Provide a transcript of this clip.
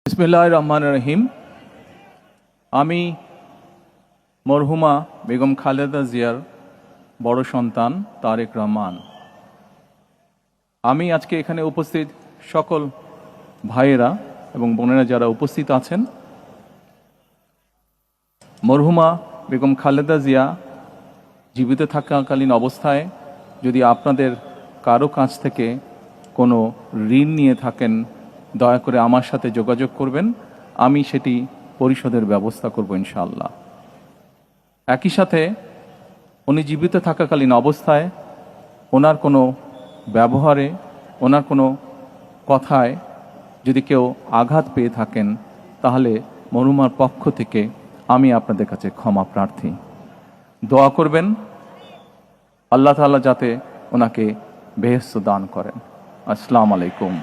বিসমিল্লাহির রহমানির রহিম। আমি মরহুমা বেগম খালেদা জিয়ার বড় সন্তান তারেক রহমান। আমি আজকে এখানে উপস্থিত সকল ভাইয়েরা এবং বোনেরা যারা উপস্থিত আছেন, মরহুমা বেগম খালেদা জিয়া জীবিত থাকাকালীন অবস্থায় যদি আপনাদের কারো কাছ থেকে কোনো ঋণ নিয়ে থাকেন, দয়া করে আমার সাথে যোগাযোগ করবেন, আমি সেটি পরিশোধের ব্যবস্থা করব ইনশাআল্লাহ। একই সাথে উনি জীবিত থাকাকালীন অবস্থায় ওনার কোনো ব্যবহারে, ওনার কোনো কথায় যদি কেউ আঘাত পেয়ে থাকেন, তাহলে মরহুমার পক্ষ থেকে আমি আপনাদের কাছে ক্ষমা প্রার্থী। দোয়া করবেন আল্লাহ তাআলা যাতে ওনাকে বেহেশত দান করেন। আসসালামু আলাইকুম।